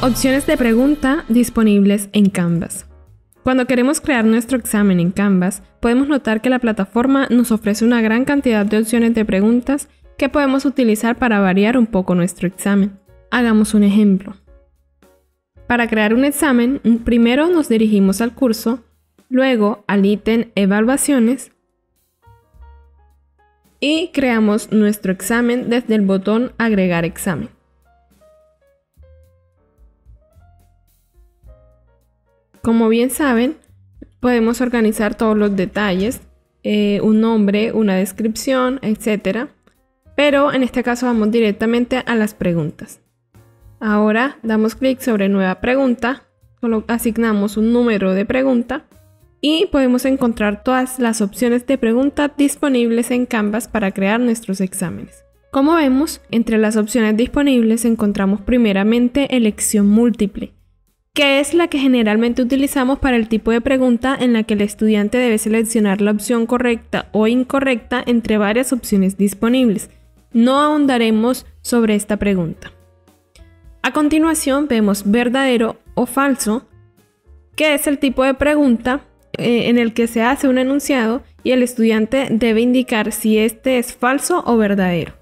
Opciones de pregunta disponibles en Canvas. Cuando queremos crear nuestro examen en Canvas, podemos notar que la plataforma nos ofrece una gran cantidad de opciones de preguntas que podemos utilizar para variar un poco nuestro examen. Hagamos un ejemplo. Para crear un examen, primero nos dirigimos al curso, luego al ítem Evaluaciones y creamos nuestro examen desde el botón Agregar examen. Como bien saben, podemos organizar todos los detalles, un nombre, una descripción, etc. Pero en este caso vamos directamente a las preguntas. Ahora damos clic sobre Nueva pregunta, asignamos un número de pregunta y podemos encontrar todas las opciones de pregunta disponibles en Canvas para crear nuestros exámenes. Como vemos, entre las opciones disponibles encontramos primeramente elección múltiple, que es la que generalmente utilizamos para el tipo de pregunta en la que el estudiante debe seleccionar la opción correcta o incorrecta entre varias opciones disponibles. No ahondaremos sobre esta pregunta. A continuación vemos verdadero o falso, que es el tipo de pregunta en el que se hace un enunciado y el estudiante debe indicar si este es falso o verdadero.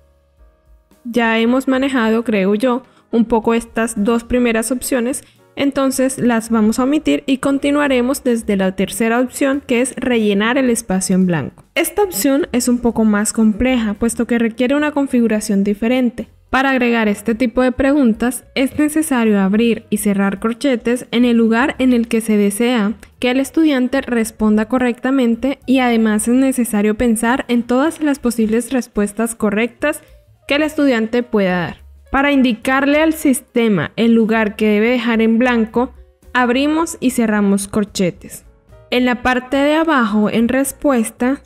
Ya hemos manejado, creo yo, un poco estas dos primeras opciones, entonces las vamos a omitir y continuaremos desde la tercera opción, que es rellenar el espacio en blanco. Esta opción es un poco más compleja, puesto que requiere una configuración diferente. Para agregar este tipo de preguntas es necesario abrir y cerrar corchetes en el lugar en el que se desea que el estudiante responda correctamente y además es necesario pensar en todas las posibles respuestas correctas que el estudiante pueda dar. Para indicarle al sistema el lugar que debe dejar en blanco, abrimos y cerramos corchetes. En la parte de abajo, en respuesta,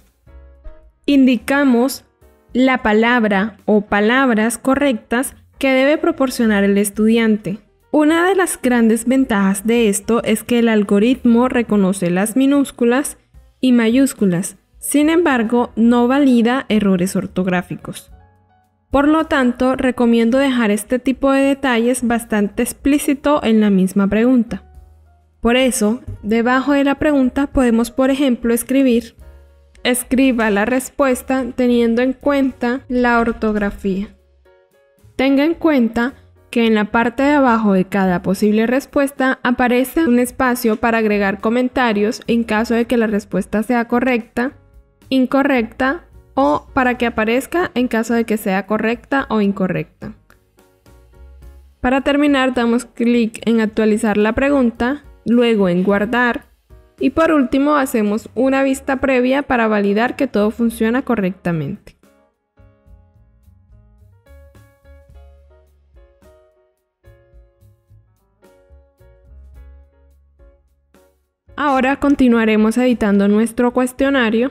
indicamos la palabra o palabras correctas que debe proporcionar el estudiante. Una de las grandes ventajas de esto es que el algoritmo reconoce las minúsculas y mayúsculas, sin embargo, no valida errores ortográficos. Por lo tanto, recomiendo dejar este tipo de detalles bastante explícito en la misma pregunta. Por eso, debajo de la pregunta podemos, por ejemplo, escriba la respuesta teniendo en cuenta la ortografía. Tenga en cuenta que en la parte de abajo de cada posible respuesta aparece un espacio para agregar comentarios en caso de que la respuesta sea correcta, incorrecta o para que aparezca en caso de que sea correcta o incorrecta. Para terminar, damos clic en actualizar la pregunta, luego en guardar y por último hacemos una vista previa para validar que todo funciona correctamente. Ahora continuaremos editando nuestro cuestionario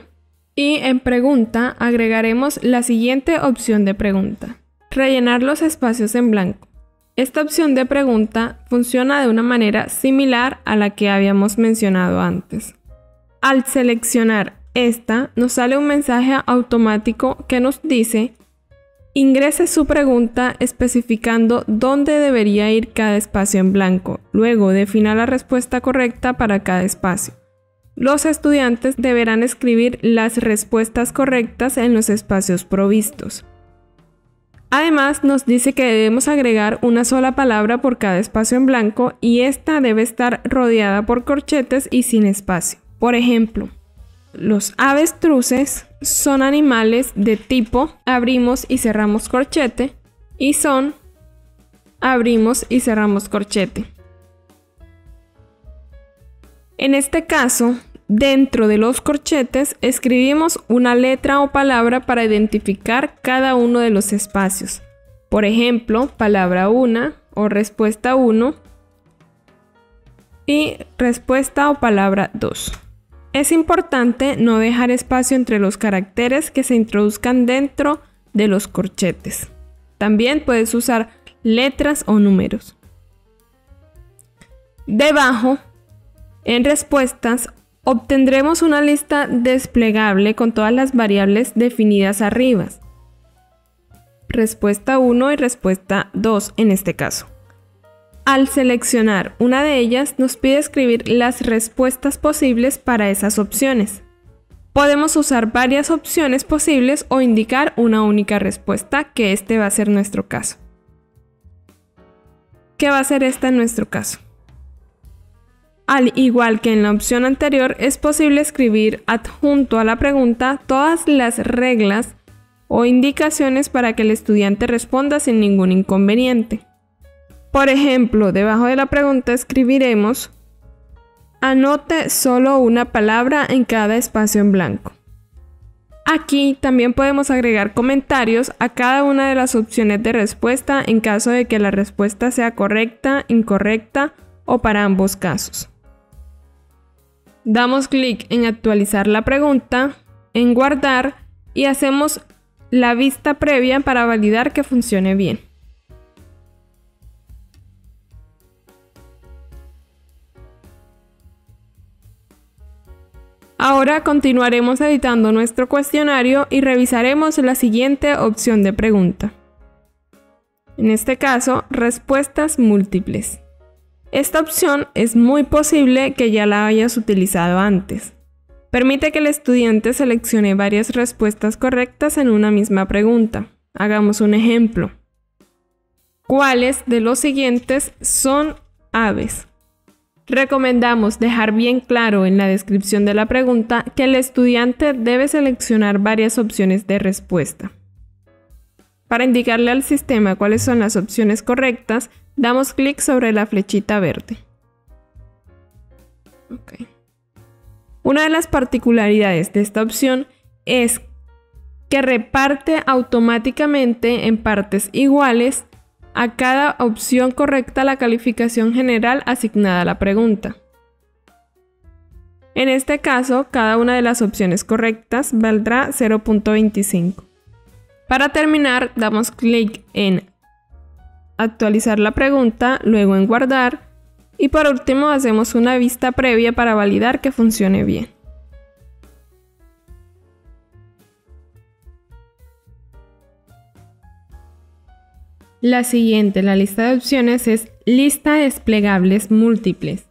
y en pregunta agregaremos la siguiente opción de pregunta: rellenar los espacios en blanco. Esta opción de pregunta funciona de una manera similar a la que habíamos mencionado antes. Al seleccionar esta, nos sale un mensaje automático que nos dice: ingrese su pregunta especificando dónde debería ir cada espacio en blanco. Luego defina la respuesta correcta para cada espacio. Los estudiantes deberán escribir las respuestas correctas en los espacios provistos. Además, nos dice que debemos agregar una sola palabra por cada espacio en blanco y esta debe estar rodeada por corchetes y sin espacio. Por ejemplo, los avestruces son animales de tipo abrimos y cerramos corchete y son abrimos y cerramos corchete. En este caso, dentro de los corchetes escribimos una letra o palabra para identificar cada uno de los espacios. Por ejemplo, palabra 1 o respuesta 1 y respuesta o palabra 2. Es importante no dejar espacio entre los caracteres que se introduzcan dentro de los corchetes. También puedes usar letras o números. Debajo, en respuestas, obtendremos una lista desplegable con todas las variables definidas arriba. Respuesta 1 y respuesta 2 en este caso. Al seleccionar una de ellas, nos pide escribir las respuestas posibles para esas opciones. Podemos usar varias opciones posibles o indicar una única respuesta, que este va a ser nuestro caso. ¿Qué va a ser esta en nuestro caso? Al igual que en la opción anterior, es posible escribir adjunto a la pregunta todas las reglas o indicaciones para que el estudiante responda sin ningún inconveniente. Por ejemplo, debajo de la pregunta escribiremos: anote solo una palabra en cada espacio en blanco. Aquí también podemos agregar comentarios a cada una de las opciones de respuesta en caso de que la respuesta sea correcta, incorrecta o para ambos casos. Damos clic en actualizar la pregunta, en guardar y hacemos la vista previa para validar que funcione bien. Ahora continuaremos editando nuestro cuestionario y revisaremos la siguiente opción de pregunta. En este caso, respuestas múltiples. Esta opción es muy posible que ya la hayas utilizado antes. Permite que el estudiante seleccione varias respuestas correctas en una misma pregunta. Hagamos un ejemplo. ¿Cuáles de los siguientes son aves? Recomendamos dejar bien claro en la descripción de la pregunta que el estudiante debe seleccionar varias opciones de respuesta. Para indicarle al sistema cuáles son las opciones correctas, damos clic sobre la flechita verde. Una de las particularidades de esta opción es que reparte automáticamente en partes iguales a cada opción correcta la calificación general asignada a la pregunta. En este caso, cada una de las opciones correctas valdrá 0.25. Para terminar, damos clic en actualizar la pregunta, luego en guardar y por último hacemos una vista previa para validar que funcione bien. La siguiente, la lista de opciones, es lista desplegables múltiples.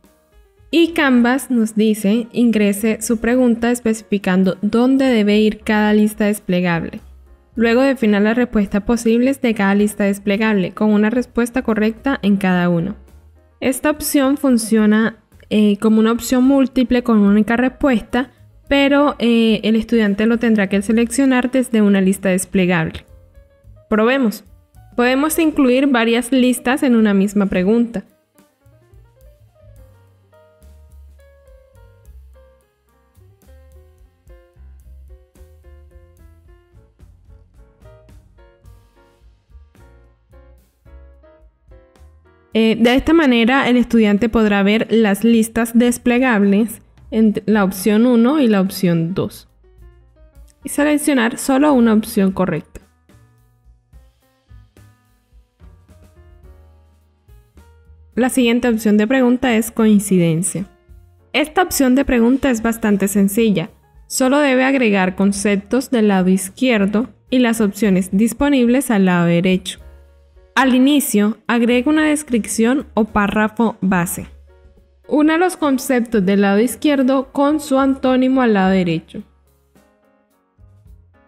Y Canvas nos dice ingrese su pregunta especificando dónde debe ir cada lista desplegable. Luego defina las respuestas posibles de cada lista desplegable con una respuesta correcta en cada uno. Esta opción funciona como una opción múltiple con una única respuesta, pero el estudiante lo tendrá que seleccionar desde una lista desplegable. Probemos. Podemos incluir varias listas en una misma pregunta. De esta manera, el estudiante podrá ver las listas desplegables en la opción 1 y la opción 2 y seleccionar solo una opción correcta. La siguiente opción de pregunta es coincidencia. Esta opción de pregunta es bastante sencilla. Solo debe agregar conceptos del lado izquierdo y las opciones disponibles al lado derecho. Al inicio, agrega una descripción o párrafo base. Una los conceptos del lado izquierdo con su antónimo al lado derecho.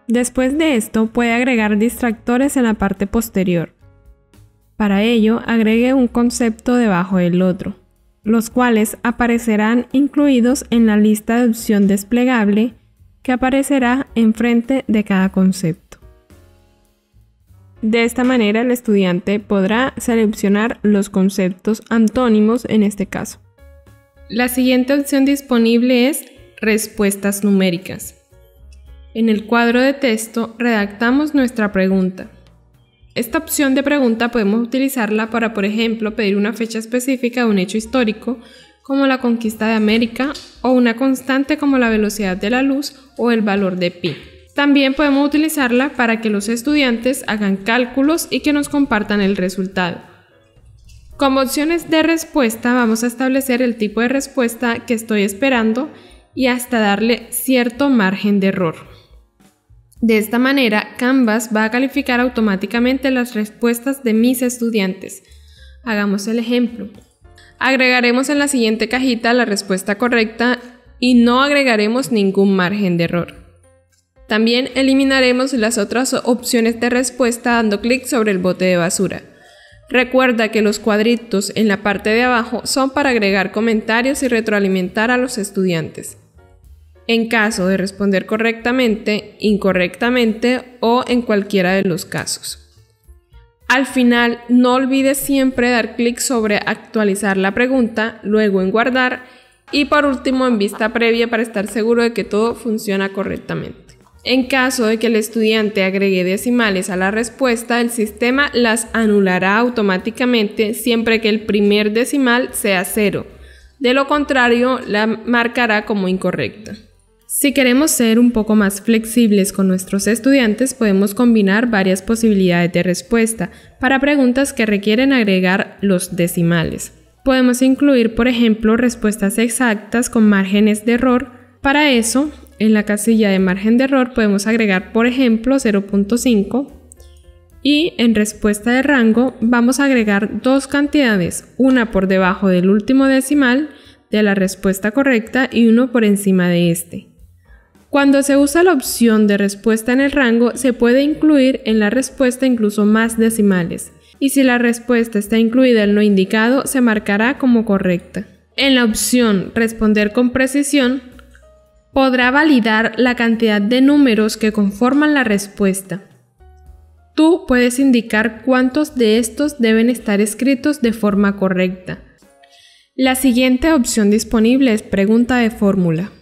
Después de esto, puede agregar distractores en la parte posterior. Para ello, agregue un concepto debajo del otro, los cuales aparecerán incluidos en la lista de opción desplegable que aparecerá enfrente de cada concepto. De esta manera, el estudiante podrá seleccionar los conceptos antónimos en este caso. La siguiente opción disponible es respuestas numéricas. En el cuadro de texto redactamos nuestra pregunta. Esta opción de pregunta podemos utilizarla para, por ejemplo, pedir una fecha específica de un hecho histórico, como la conquista de América, o una constante como la velocidad de la luz o el valor de pi. También podemos utilizarla para que los estudiantes hagan cálculos y que nos compartan el resultado. Como opciones de respuesta vamos a establecer el tipo de respuesta que estoy esperando y hasta darle cierto margen de error. De esta manera, Canvas va a calificar automáticamente las respuestas de mis estudiantes. Hagamos el ejemplo. Agregaremos en la siguiente cajita la respuesta correcta y no agregaremos ningún margen de error. También eliminaremos las otras opciones de respuesta dando clic sobre el bote de basura. Recuerda que los cuadritos en la parte de abajo son para agregar comentarios y retroalimentar a los estudiantes. En caso de responder correctamente, incorrectamente o en cualquiera de los casos. Al final, no olvides siempre dar clic sobre actualizar la pregunta, luego en guardar y por último en vista previa para estar seguro de que todo funciona correctamente. En caso de que el estudiante agregue decimales a la respuesta, el sistema las anulará automáticamente siempre que el primer decimal sea 0. De lo contrario, la marcará como incorrecta. Si queremos ser un poco más flexibles con nuestros estudiantes, podemos combinar varias posibilidades de respuesta para preguntas que requieren agregar los decimales. Podemos incluir, por ejemplo, respuestas exactas con márgenes de error. Para eso, en la casilla de margen de error podemos agregar, por ejemplo, 0.5 y en respuesta de rango vamos a agregar dos cantidades, una por debajo del último decimal de la respuesta correcta y uno por encima de este. Cuando se usa la opción de respuesta en el rango, se puede incluir en la respuesta incluso más decimales, y si la respuesta está incluida en lo indicado, se marcará como correcta. En la opción responder con precisión, podrá validar la cantidad de números que conforman la respuesta. Tú puedes indicar cuántos de estos deben estar escritos de forma correcta. La siguiente opción disponible es pregunta de fórmula.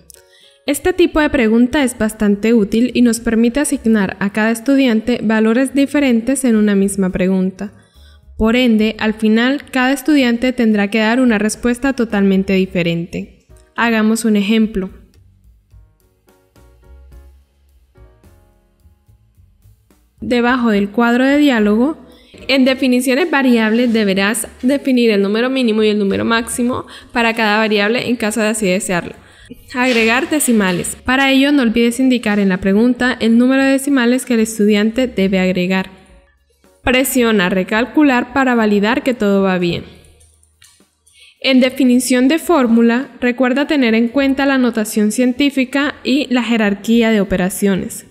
Este tipo de pregunta es bastante útil y nos permite asignar a cada estudiante valores diferentes en una misma pregunta. Por ende, al final, cada estudiante tendrá que dar una respuesta totalmente diferente. Hagamos un ejemplo. Debajo del cuadro de diálogo, en definiciones variables deberás definir el número mínimo y el número máximo para cada variable en caso de así desearlo. Agregar decimales. Para ello no olvides indicar en la pregunta el número de decimales que el estudiante debe agregar. Presiona recalcular para validar que todo va bien. En definición de fórmula, recuerda tener en cuenta la notación científica y la jerarquía de operaciones.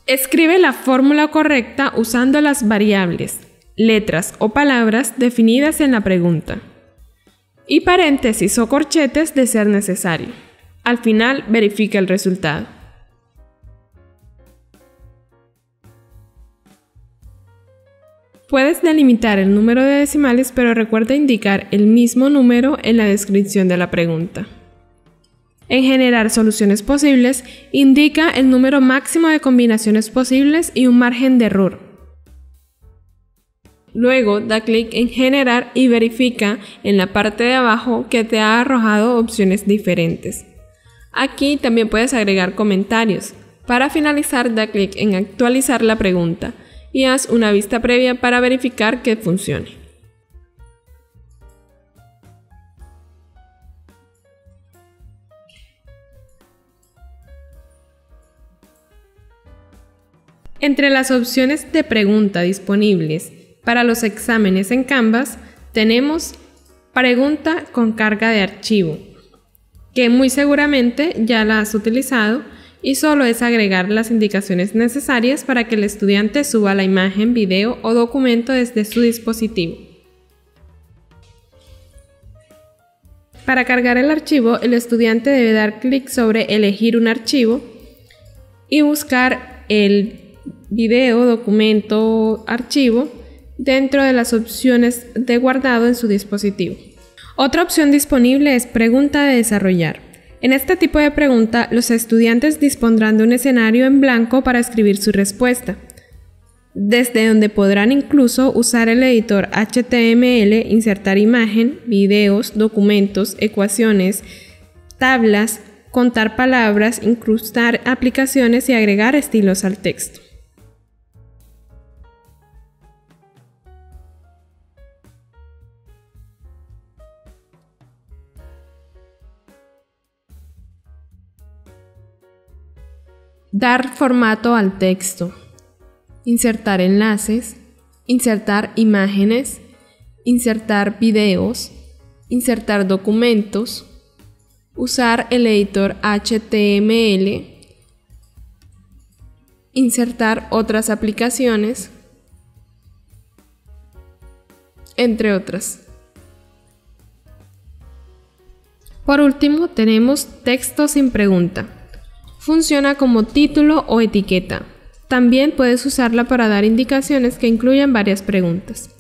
Escribe la fórmula correcta usando las variables, letras o palabras definidas en la pregunta. Y paréntesis o corchetes de ser necesario. Al final, verifica el resultado. Puedes delimitar el número de decimales, pero recuerda indicar el mismo número en la descripción de la pregunta. En generar soluciones posibles, indica el número máximo de combinaciones posibles y un margen de error. Luego da clic en generar y verifica en la parte de abajo que te ha arrojado opciones diferentes. Aquí también puedes agregar comentarios. Para finalizar, da clic en actualizar la pregunta y haz una vista previa para verificar que funcione. Entre las opciones de pregunta disponibles para los exámenes en Canvas, tenemos pregunta con carga de archivo, que muy seguramente ya la has utilizado y solo es agregar las indicaciones necesarias para que el estudiante suba la imagen, video o documento desde su dispositivo. Para cargar el archivo, el estudiante debe dar clic sobre elegir un archivo y buscar el video, documento, archivo dentro de las opciones de guardado en su dispositivo. Otra opción disponible es pregunta de desarrollar. En este tipo de pregunta, los estudiantes dispondrán de un escenario en blanco para escribir su respuesta, desde donde podrán incluso usar el editor HTML, insertar imagen, videos, documentos, ecuaciones, tablas, contar palabras, incrustar aplicaciones y agregar estilos al texto. Dar formato al texto, insertar enlaces, insertar imágenes, insertar videos, insertar documentos, usar el editor HTML, insertar otras aplicaciones, entre otras. Por último, tenemos texto sin pregunta. Funciona como título o etiqueta. También puedes usarla para dar indicaciones que incluyan varias preguntas.